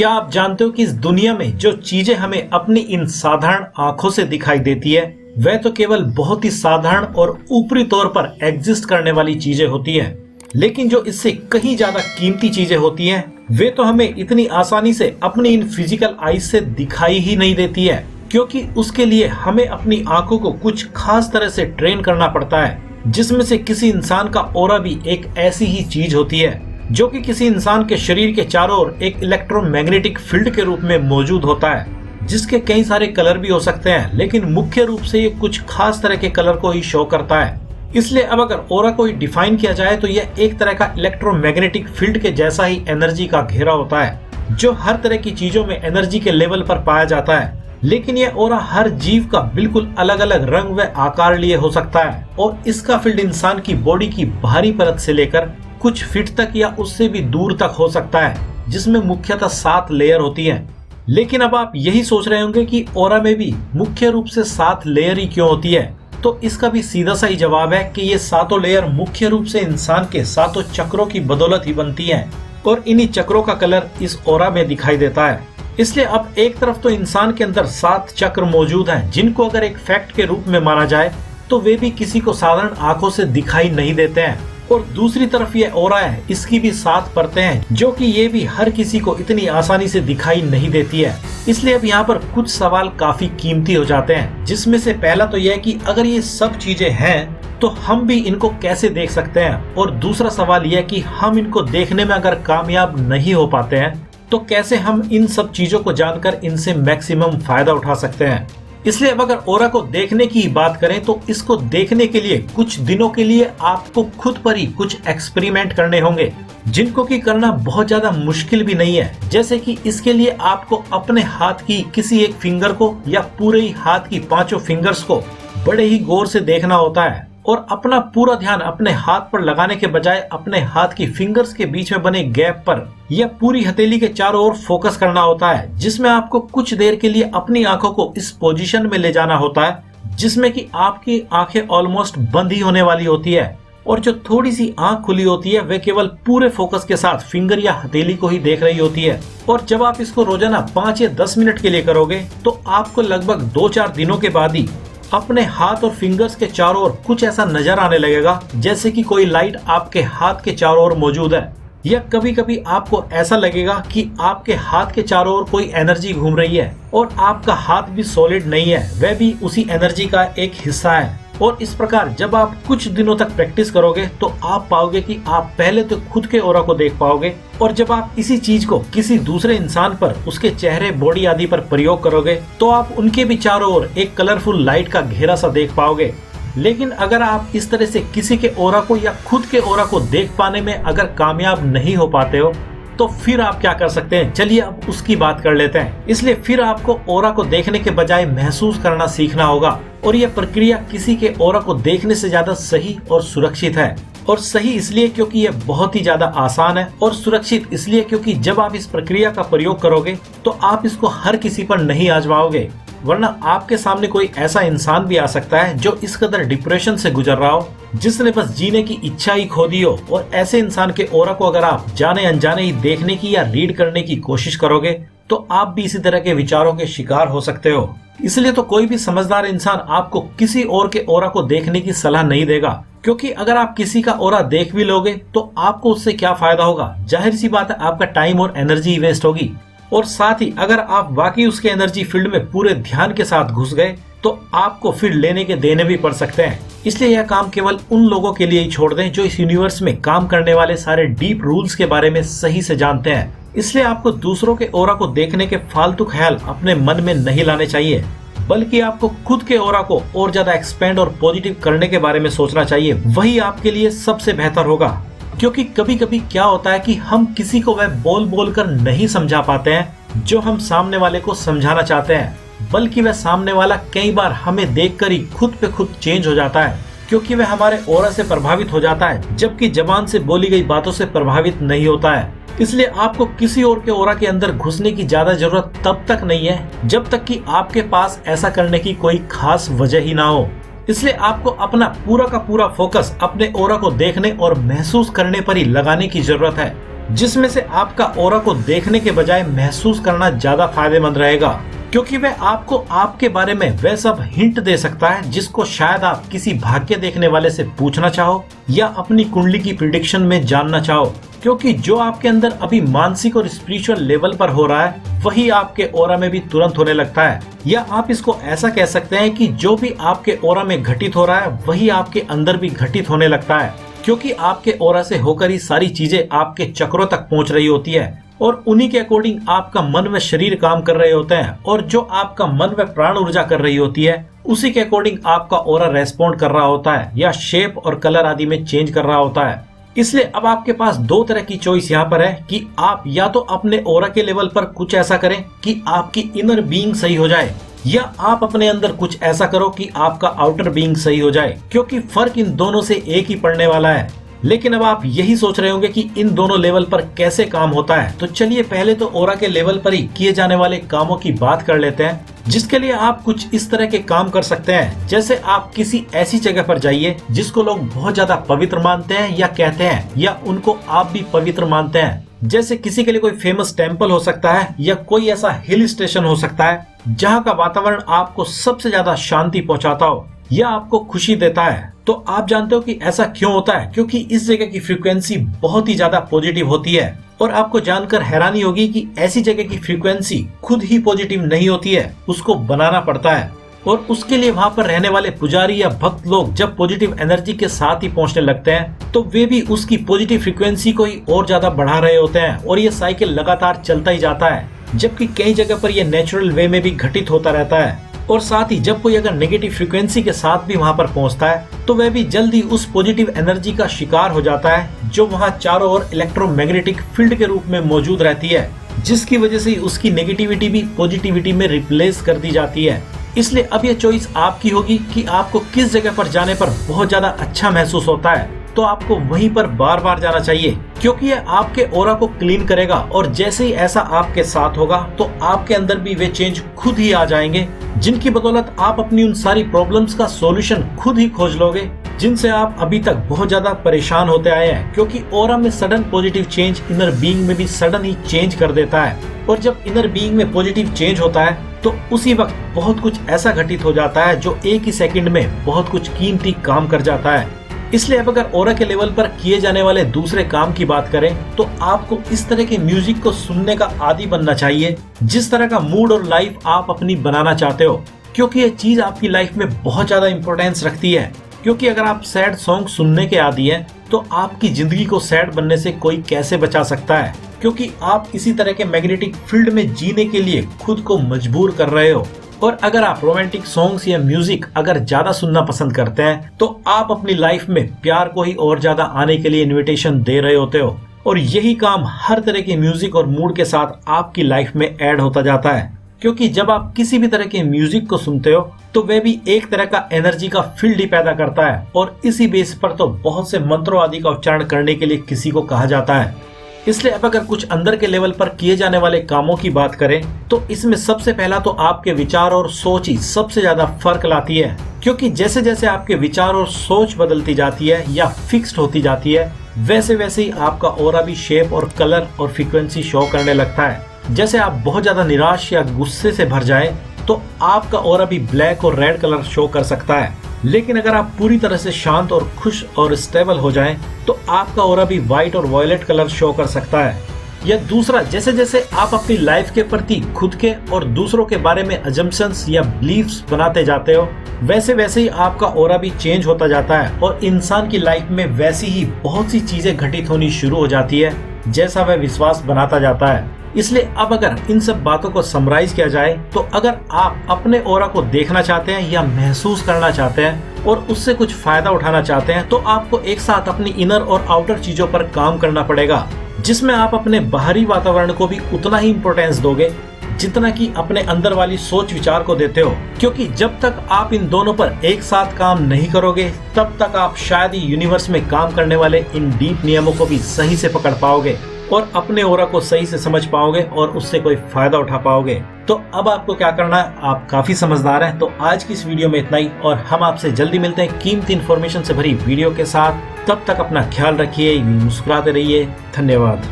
क्या आप जानते हो कि इस दुनिया में जो चीजें हमें अपनी इन साधारण आंखों से दिखाई देती है वह तो केवल बहुत ही साधारण और ऊपरी तौर पर एग्जिस्ट करने वाली चीजें होती है, लेकिन जो इससे कहीं ज्यादा कीमती चीजें होती हैं वे तो हमें इतनी आसानी से अपनी इन फिजिकल आईज से दिखाई ही नहीं देती है, क्योंकि उसके लिए हमें अपनी आंखों को कुछ खास तरह से ट्रेन करना पड़ता है, जिसमें से किसी इंसान का ऑरा भी एक ऐसी ही चीज होती है जो कि किसी इंसान के शरीर के चारों ओर एक इलेक्ट्रोमैग्नेटिक फील्ड के रूप में मौजूद होता है, जिसके कई सारे कलर भी हो सकते हैं, लेकिन मुख्य रूप से ये कुछ खास तरह के कलर को ही शो करता है। इसलिए अब अगर ऑरा को डिफाइन किया जाए तो यह एक तरह का इलेक्ट्रोमैग्नेटिक फील्ड के जैसा ही एनर्जी का घेरा होता है, जो हर तरह की चीजों में एनर्जी के लेवल पर पाया जाता है। लेकिन यह ऑरा हर जीव का बिल्कुल अलग अलग रंग व आकार लिए हो सकता है और इसका फील्ड इंसान की बॉडी की बाहरी परत से लेकर कुछ फीट तक या उससे भी दूर तक हो सकता है, जिसमें मुख्यतः 7 लेयर होती हैं। लेकिन अब आप यही सोच रहे होंगे कि ऑरा में भी मुख्य रूप से 7 लेयर ही क्यों होती है, तो इसका भी सीधा सा ही जवाब है कि ये 7 लेयर मुख्य रूप से इंसान के 7 चक्रों की बदौलत ही बनती हैं और इन्हीं चक्रों का कलर इस ऑरा में दिखाई देता है। इसलिए अब एक तरफ तो इंसान के अंदर 7 चक्र मौजूद हैं, जिनको अगर एक फैक्ट के रूप में माना जाए तो वे भी किसी को साधारण आंखों से दिखाई नहीं देते हैं, और दूसरी तरफ ये ऑरा है, इसकी भी 7 परतें हैं, जो कि ये भी हर किसी को इतनी आसानी से दिखाई नहीं देती है। इसलिए अब यहाँ पर कुछ सवाल काफी कीमती हो जाते हैं, जिसमें से पहला तो यह है कि अगर ये सब चीजें हैं तो हम भी इनको कैसे देख सकते हैं, और दूसरा सवाल यह कि हम इनको देखने में अगर कामयाब नहीं हो पाते हैं तो कैसे हम इन सब चीजों को जानकर इनसे मैक्सिमम फायदा उठा सकते हैं। इसलिए अब अगर ऑरा को देखने की बात करें तो इसको देखने के लिए कुछ दिनों के लिए आपको खुद पर ही कुछ एक्सपेरिमेंट करने होंगे, जिनको की करना बहुत ज्यादा मुश्किल भी नहीं है। जैसे कि इसके लिए आपको अपने हाथ की किसी एक फिंगर को या पूरे ही हाथ की 5 फिंगर्स को बड़े ही गौर से देखना होता है और अपना पूरा ध्यान अपने हाथ पर लगाने के बजाय अपने हाथ की फिंगर्स के बीच में बने गैप पर या पूरी हथेली के चारों ओर फोकस करना होता है, जिसमें आपको कुछ देर के लिए अपनी आंखों को इस पोजीशन में ले जाना होता है जिसमें कि आपकी आंखें ऑलमोस्ट बंद ही होने वाली होती है और जो थोड़ी सी आंख खुली होती है वह केवल पूरे फोकस के साथ फिंगर या हथेली को ही देख रही होती है। और जब आप इसको रोजाना 5 या 10 मिनट के लिए करोगे तो आपको लगभग 2-4 दिनों के बाद ही अपने हाथ और फिंगर्स के चारों ओर कुछ ऐसा नजर आने लगेगा जैसे कि कोई लाइट आपके हाथ के चारों ओर मौजूद है, या कभी कभी आपको ऐसा लगेगा कि आपके हाथ के चारों ओर कोई एनर्जी घूम रही है और आपका हाथ भी सॉलिड नहीं है, वह भी उसी एनर्जी का एक हिस्सा है। और इस प्रकार जब आप कुछ दिनों तक प्रैक्टिस करोगे तो आप पाओगे कि आप पहले तो खुद के ऑरा को देख पाओगे, और जब आप इसी चीज को किसी दूसरे इंसान पर उसके चेहरे, बॉडी आदि पर प्रयोग करोगे तो आप उनके भी चारों ओर एक कलरफुल लाइट का घेरा सा देख पाओगे। लेकिन अगर आप इस तरह से किसी के ऑरा को या खुद के ऑरा को देख पाने में अगर कामयाब नहीं हो पाते हो तो फिर आप क्या कर सकते हैं, चलिए अब उसकी बात कर लेते हैं। इसलिए फिर आपको ऑरा को देखने के बजाय महसूस करना सीखना होगा, और यह प्रक्रिया किसी के ऑरा को देखने से ज्यादा सही और सुरक्षित है। और सही इसलिए क्योंकि यह बहुत ही ज्यादा आसान है, और सुरक्षित इसलिए क्योंकि जब आप इस प्रक्रिया का प्रयोग करोगे तो आप इसको हर किसी पर नहीं आजमाओगे, वरना आपके सामने कोई ऐसा इंसान भी आ सकता है जो इस कदर डिप्रेशन से गुजर रहा हो, जिसने बस जीने की इच्छा ही खो दी हो, और ऐसे इंसान के ऑरा को अगर आप जाने अनजाने ही देखने की या रीड करने की कोशिश करोगे तो आप भी इसी तरह के विचारों के शिकार हो सकते हो। इसलिए तो कोई भी समझदार इंसान आपको किसी और के ऑरा को देखने की सलाह नहीं देगा, क्योंकि अगर आप किसी का ऑरा देख भी लोगे तो आपको उससे क्या फायदा होगा, जाहिर सी बात है आपका टाइम और एनर्जी वेस्ट होगी। और साथ ही अगर आप वाकई उसके एनर्जी फील्ड में पूरे ध्यान के साथ घुस गए तो आपको फिर लेने के देने भी पड़ सकते हैं। इसलिए यह काम केवल उन लोगों के लिए ही छोड़ दें जो इस यूनिवर्स में काम करने वाले सारे डीप रूल्स के बारे में सही से जानते हैं। इसलिए आपको दूसरों के ऑरा को देखने के फालतू ख्याल अपने मन में नहीं लाने चाहिए, बल्कि आपको खुद के ऑरा को और ज्यादा एक्सपेंड और पॉजिटिव करने के बारे में सोचना चाहिए। वही आपके लिए सबसे बेहतर होगा, क्योंकि कभी कभी क्या होता है कि हम किसी को वह बोल बोल कर नहीं समझा पाते हैं जो हम सामने वाले को समझाना चाहते हैं, बल्कि वह सामने वाला कई बार हमें देखकर ही खुद पे खुद चेंज हो जाता है, क्योंकि वह हमारे ऑरा से प्रभावित हो जाता है, जबकि जबान से बोली गई बातों से प्रभावित नहीं होता है। इसलिए आपको किसी और के ऑरा के अंदर घुसने की ज्यादा जरूरत तब तक नहीं है जब तक कि आपके पास ऐसा करने की कोई खास वजह ही ना हो। इसलिए आपको अपना पूरा का पूरा फोकस अपने ऑरा को देखने और महसूस करने पर ही लगाने की जरूरत है। जिसमें से आपका ऑरा को देखने के बजाय महसूस करना ज्यादा फायदेमंद रहेगा, क्योंकि वह आपको आपके बारे में वह सब हिंट दे सकता है जिसको शायद आप किसी भाग्य देखने वाले से पूछना चाहो या अपनी कुंडली की प्रिडिक्शन में जानना चाहो। क्योंकि जो आपके अंदर अभी मानसिक और स्पिरिचुअल लेवल पर हो रहा है वही आपके ऑरा में भी तुरंत होने लगता है। या आप इसको ऐसा कह सकते हैं कि जो भी आपके ऑरा में घटित हो रहा है वही आपके अंदर भी घटित होने लगता है, क्योंकि आपके ऑरा से होकर ही सारी चीजें आपके चक्रों तक पहुंच रही होती है और उन्हीं के अकॉर्डिंग आपका मन व शरीर काम कर रहे होते हैं, और जो आपका मन व प्राण ऊर्जा कर रही होती है उसी के अकॉर्डिंग आपका ऑरा रेस्पॉन्ड कर रहा होता है या शेप और कलर आदि में चेंज कर रहा होता है। इसलिए अब आपके पास दो तरह की चॉइस यहाँ पर है कि आप या तो अपने ऑरा के लेवल पर कुछ ऐसा करें कि आपकी इनर बीइंग सही हो जाए, या आप अपने अंदर कुछ ऐसा करो कि आपका आउटर बीइंग सही हो जाए, क्योंकि फर्क इन दोनों से एक ही पड़ने वाला है। लेकिन अब आप यही सोच रहे होंगे कि इन दोनों लेवल पर कैसे काम होता है, तो चलिए पहले तो ऑरा के लेवल पर ही किए जाने वाले कामों की बात कर लेते हैं, जिसके लिए आप कुछ इस तरह के काम कर सकते हैं। जैसे आप किसी ऐसी जगह पर जाइए जिसको लोग बहुत ज्यादा पवित्र मानते हैं या कहते हैं, या उनको आप भी पवित्र मानते हैं। जैसे किसी के लिए कोई फेमस टेम्पल हो सकता है या कोई ऐसा हिल स्टेशन हो सकता है जहाँ का वातावरण आपको सबसे ज्यादा शांति पहुँचाता हो या आपको खुशी देता है। तो आप जानते हो कि ऐसा क्यों होता है, क्योंकि इस जगह की फ्रीक्वेंसी बहुत ही ज्यादा पॉजिटिव होती है। और आपको जानकर हैरानी होगी कि ऐसी जगह की फ्रीक्वेंसी खुद ही पॉजिटिव नहीं होती है, उसको बनाना पड़ता है। और उसके लिए वहाँ पर रहने वाले पुजारी या भक्त लोग जब पॉजिटिव एनर्जी के साथ ही पहुँचने लगते हैं तो वे भी उसकी पॉजिटिव फ्रीक्वेंसी को ही और ज्यादा बढ़ा रहे होते हैं, और ये साइकिल लगातार चलता ही जाता है। जबकि कई जगह पर यह नेचुरल वे में भी घटित होता रहता है। और साथ ही जब कोई अगर नेगेटिव फ्रीक्वेंसी के साथ भी वहाँ पर पहुँचता है तो वह भी जल्दी उस पॉजिटिव एनर्जी का शिकार हो जाता है, जो वहाँ चारों ओर इलेक्ट्रोमैग्नेटिक फील्ड के रूप में मौजूद रहती है, जिसकी वजह से उसकी नेगेटिविटी भी पॉजिटिविटी में रिप्लेस कर दी जाती है। इसलिए अब ये चॉइस आपकी होगी कि आपको किस जगह पर जाने पर बहुत ज्यादा अच्छा महसूस होता है, तो आपको वहीं पर बार बार जाना चाहिए, क्योंकि यह आपके ऑरा को क्लीन करेगा। और जैसे ही ऐसा आपके साथ होगा तो आपके अंदर भी वे चेंज खुद ही आ जाएंगे, जिनकी बदौलत आप अपनी उन सारी प्रॉब्लम्स का सॉल्यूशन खुद ही खोज लोगे जिनसे आप अभी तक बहुत ज्यादा परेशान होते आए हैं। क्योंकि ऑरा में sudden positive change inner being में भी सडन ही चेंज कर देता है, और जब इनर बीइंग में पॉजिटिव चेंज होता है तो उसी वक्त बहुत कुछ ऐसा घटित हो जाता है जो एक ही सेकंड में बहुत कुछ कीमती काम कर जाता है। इसलिए अब अगर ऑरा के लेवल पर किए जाने वाले दूसरे काम की बात करें तो आपको इस तरह के म्यूजिक को सुनने का आदी बनना चाहिए जिस तरह का मूड और लाइफ आप अपनी बनाना चाहते हो, क्योंकि ये चीज आपकी लाइफ में बहुत ज्यादा इंपॉर्टेंस रखती है। क्योंकि अगर आप सैड सॉन्ग सुनने के आदी हैं तो आपकी जिंदगी को सैड बनने से कोई कैसे बचा सकता है, क्योंकि आप इसी तरह के मैग्नेटिक फील्ड में जीने के लिए खुद को मजबूर कर रहे हो। और अगर आप रोमांटिक सॉन्ग्स या म्यूजिक अगर ज्यादा सुनना पसंद करते हैं तो आप अपनी लाइफ में प्यार को ही और ज्यादा आने के लिए इनविटेशन दे रहे होते हो, और यही काम हर तरह के म्यूजिक और मूड के साथ आपकी लाइफ में ऐड होता जाता है। क्योंकि जब आप किसी भी तरह के म्यूजिक को सुनते हो तो वह भी एक तरह का एनर्जी का फील्ड ही पैदा करता है, और इसी बेस पर तो बहुत से मंत्रों आदि का उच्चारण करने के लिए किसी को कहा जाता है। इसलिए अब अगर कुछ अंदर के लेवल पर किए जाने वाले कामों की बात करें तो इसमें सबसे पहला तो आपके विचार और सोच ही सबसे ज्यादा फर्क लाती है, क्योंकि जैसे जैसे आपके विचार और सोच बदलती जाती है या फिक्स्ड होती जाती है वैसे वैसे ही आपका ऑरा भी शेप और कलर और फ्रीक्वेंसी शो करने लगता है। जैसे आप बहुत ज्यादा निराश या गुस्से से भर जाए तो आपका ऑरा भी ब्लैक और रेड कलर शो कर सकता है, लेकिन अगर आप पूरी तरह से शांत और खुश और स्टेबल हो जाएं तो आपका ऑरा भी व्हाइट और वॉयलेट कलर शो कर सकता है। या दूसरा, जैसे जैसे आप अपनी लाइफ के प्रति खुद के और दूसरों के बारे में अजम्पशंस या बिलीफ्स बनाते जाते हो वैसे वैसे ही आपका ऑरा भी चेंज होता जाता है, और इंसान की लाइफ में वैसी ही बहुत सी चीजें घटित होनी शुरू हो जाती है जैसा वह विश्वास बनाता जाता है। इसलिए अब अगर इन सब बातों को समराइज किया जाए तो अगर आप अपने ऑरा को देखना चाहते हैं या महसूस करना चाहते हैं और उससे कुछ फायदा उठाना चाहते हैं तो आपको एक साथ अपनी इनर और आउटर चीजों पर काम करना पड़ेगा, जिसमें आप अपने बाहरी वातावरण को भी उतना ही इम्पोर्टेंस दोगे जितना कि अपने अंदर वाली सोच विचार को देते हो। क्योंकि जब तक आप इन दोनों पर एक साथ काम नहीं करोगे तब तक आप शायद ही यूनिवर्स में काम करने वाले इन डीप नियमों को भी सही से पकड़ पाओगे और अपने ऑरा को सही से समझ पाओगे और उससे कोई फायदा उठा पाओगे। तो अब आपको क्या करना है, आप काफी समझदार हैं। तो आज की इस वीडियो में इतना ही, और हम आपसे जल्दी मिलते हैं कीमती इन्फॉर्मेशन से भरी वीडियो के साथ। तब तक अपना ख्याल रखिए, मुस्कुराते रहिए। धन्यवाद।